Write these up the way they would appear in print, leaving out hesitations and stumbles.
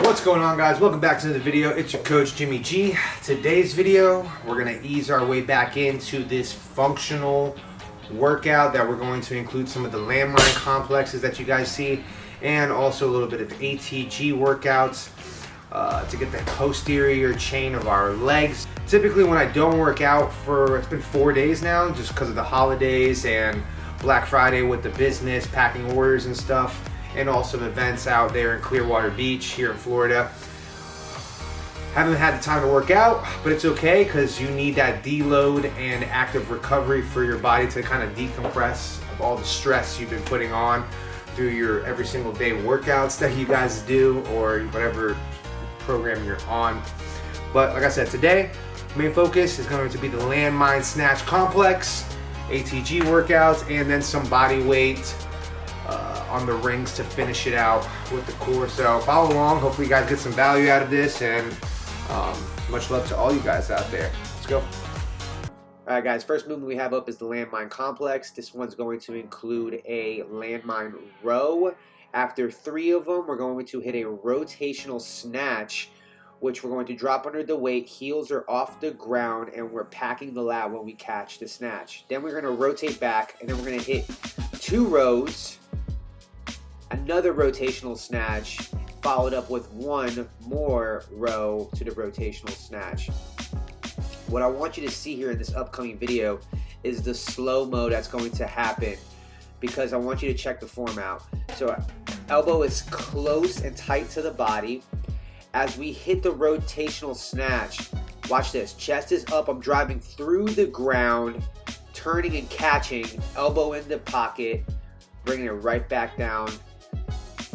What's going on, guys? Welcome back to the video. It's your coach Jimmy G. Today's video, we're going to ease our way back into this functional workout that we're going to include some of the landmine complexes that you guys see, and also a little bit of ATG workouts to get the posterior chain of our legs. Typically when I don't work out for, it's been 4 days now, just because of the holidays and Black Friday with the business, packing orders and stuff, and also events out there in Clearwater Beach here in Florida. Haven't had the time to work out, but it's okay because you need that deload and active recovery for your body to kind of decompress of all the stress you've been putting on through your every single day workouts that you guys do or whatever program you're on. But like I said, today, main focus is going to be the landmine snatch complex, ATG workouts, and then some body weight on the rings to finish it out with the core. So follow along. Hopefully you guys get some value out of this, and much love to all you guys out there. Let's go. Alright guys, first movement we have up is the landmine complex. This one's going to include a landmine row. After 3 of them, we're going to hit a rotational snatch, which we're going to drop under the weight, heels are off the ground, and we're packing the lat when we catch the snatch. Then we're going to rotate back, and then we're going to hit 2 rows, another rotational snatch, followed up with 1 more row to the rotational snatch. What I want you to see here in this upcoming video is the slow-mo that's going to happen, because I want you to check the form out. So elbow is close and tight to the body. As we hit the rotational snatch, watch this, chest is up, I'm driving through the ground, turning and catching, elbow in the pocket, bringing it right back down.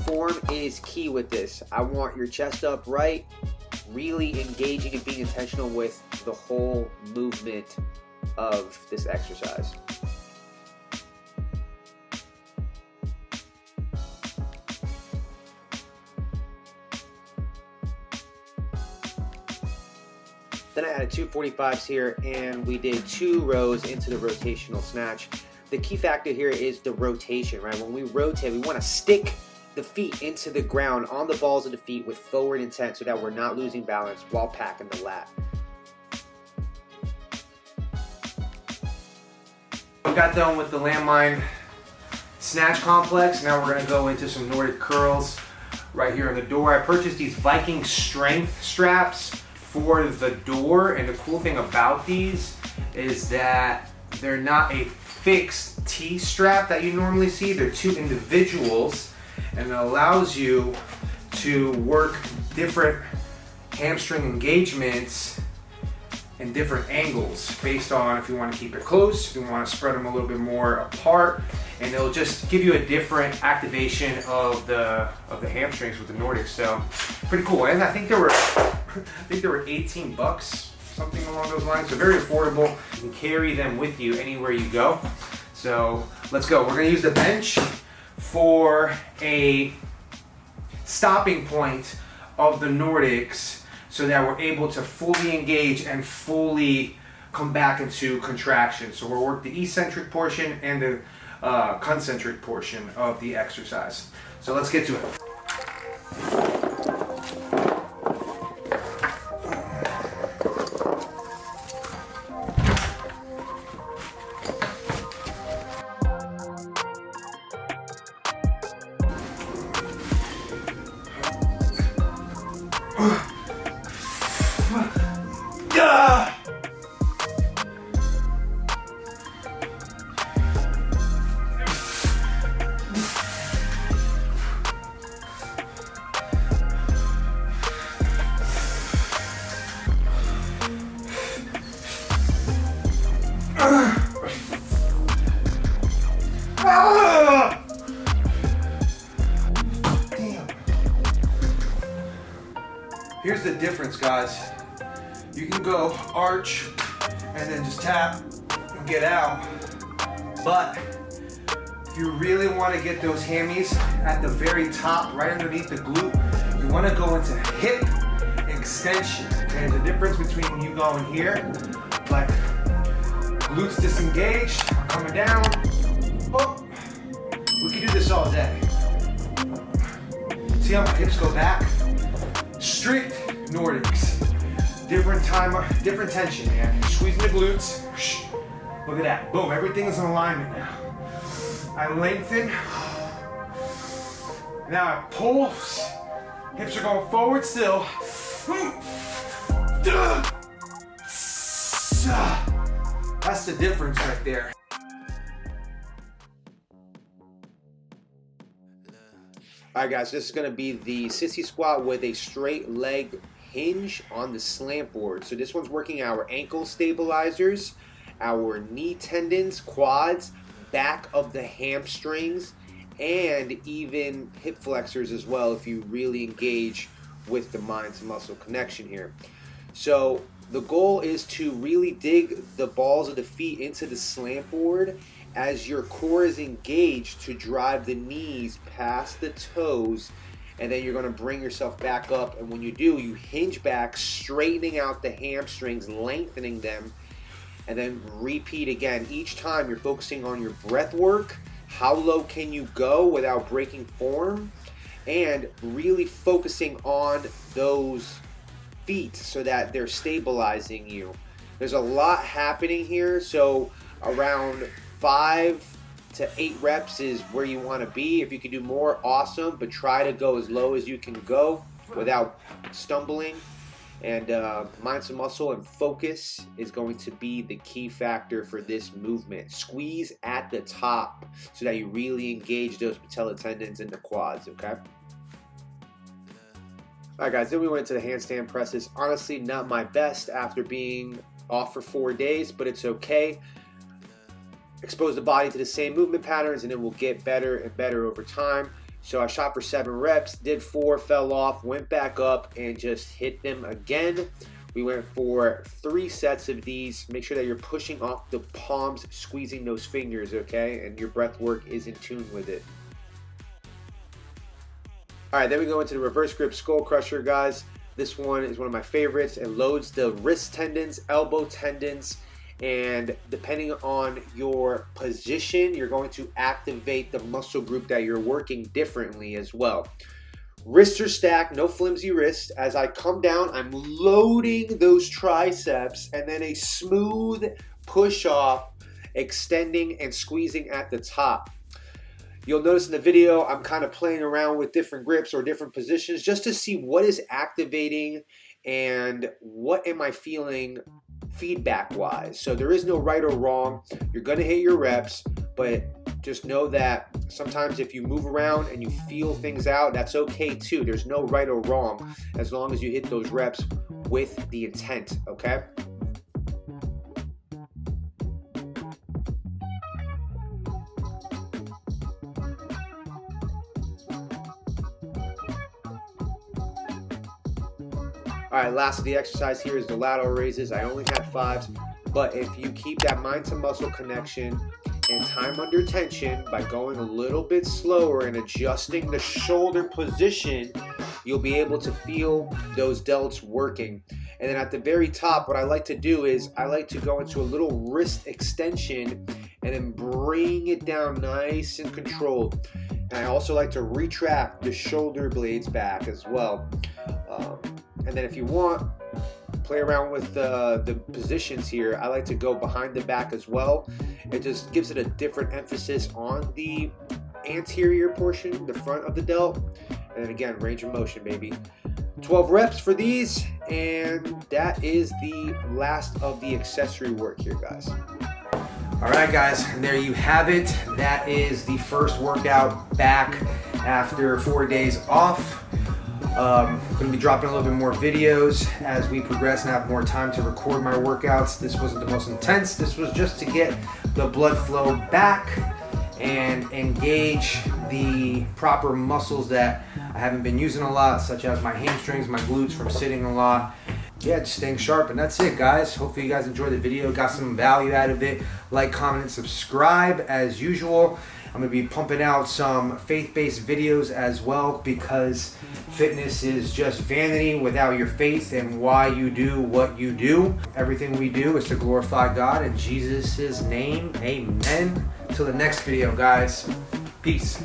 Form is key with this. I want your chest up right, really engaging and being intentional with the whole movement of this exercise. Then I added 2 45s here, and we did 2 rows into the rotational snatch. The key factor here is the rotation, right? When we rotate, we want to stick the feet into the ground on the balls of the feet with forward intent so that we're not losing balance while packing the lat. We got done with the landmine snatch complex. Now we're going to go into some Nordic curls right here on the door. I purchased these Viking strength straps for the door, and the cool thing about these is that they're not a fixed T-strap that you normally see. They're 2 individuals, and it allows you to work different hamstring engagements in different angles based on if you want to keep it close, if you want to spread them a little bit more apart, and it'll just give you a different activation of the hamstrings with the Nordics. So pretty cool. And I think there were 18 bucks, something along those lines. So very affordable. You can carry them with you anywhere you go. So let's go. We're going to use the bench for a stopping point of the Nordics so that we're able to fully engage and fully come back into contraction. So we'll work the eccentric portion and the concentric portion of the exercise. So let's get to it. Here's the difference, guys. You can go arch and then just tap and get out. But if you really want to get those hammies at the very top, right underneath the glute, you want to go into hip extension. And there's a difference between you going here, like glutes disengaged, coming down. Oh, we can do this all day. See how my hips go back? strict Nordics. Different timer, different tension, man. Squeezing the glutes. Look at that. Boom, everything is in alignment now. I lengthen. Now I pull. Hips are going forward still. That's the difference right there. All right, guys, this is going to be the Sissy Squat with a straight leg hinge on the slant board. So this one's working our ankle stabilizers, our knee tendons, quads, back of the hamstrings, and even hip flexors as well if you really engage with the mind to muscle connection here. So the goal is to really dig the balls of the feet into the slant board as your core is engaged to drive the knees past the toes, and then you're going to bring yourself back up, and when you do, you hinge back, straightening out the hamstrings, lengthening them, and then repeat again. Each time you're focusing on your breath work, how low can you go without breaking form, and really focusing on those feet so that they're stabilizing you. There's a lot happening here, so around 5 to 8 reps is where you want to be. If you can do more, awesome, but try to go as low as you can go without stumbling. And mind to muscle and focus is going to be the key factor for this movement. Squeeze at the top so that you really engage those patella tendons in the quads, okay? All right, guys, then we went into the handstand presses. Honestly, not my best after being off for 4 days, but it's okay. Expose the body to the same movement patterns and it will get better and better over time. So I shot for 7 reps, did 4, fell off, went back up and just hit them again. We went for 3 sets of these. Make sure that you're pushing off the palms, squeezing those fingers, okay? And your breath work is in tune with it. All right, then we go into the reverse grip skull crusher, guys. This one is one of my favorites. It loads the wrist tendons, elbow tendons, and depending on your position, you're going to activate the muscle group that you're working differently as well. Wrists are stacked, no flimsy wrists. As I come down, I'm loading those triceps and then a smooth push off, extending and squeezing at the top. You'll notice in the video, I'm kind of playing around with different grips or different positions just to see what is activating and what am I feeling feedback wise. So there is no right or wrong. You're going to hit your reps, but just know that sometimes if you move around and you feel things out, that's okay too. There's no right or wrong as long as you hit those reps with the intent, okay? All right, last of the exercise here is the lateral raises. I only had 5s, but if you keep that mind to muscle connection and time under tension by going a little bit slower and adjusting the shoulder position, you'll be able to feel those delts working. And then at the very top, what I like to do is I like to go into a little wrist extension and then bring it down nice and controlled. And I also like to retract the shoulder blades back as well. And then if you want, play around with the positions here. I like to go behind the back as well. It just gives it a different emphasis on the anterior portion, the front of the delt. And then again, range of motion, baby. 12 reps for these, and that is the last of the accessory work here, guys. All right, guys, and there you have it. That is the first workout back after 4 days off. Going to be dropping a little bit more videos as we progress and have more time to record my workouts. This wasn't the most intense. This was just to get the blood flow back and engage the proper muscles that I haven't been using a lot, such as my hamstrings, my glutes from sitting a lot. Yeah, just staying sharp, and that's it, guys. Hopefully you guys enjoyed the video, got some value out of it. Like, comment, and subscribe as usual. I'm going to be pumping out some faith-based videos as well, because fitness is just vanity without your faith and why you do what you do. Everything we do is to glorify God in Jesus' name. Amen. Till the next video, guys. Peace.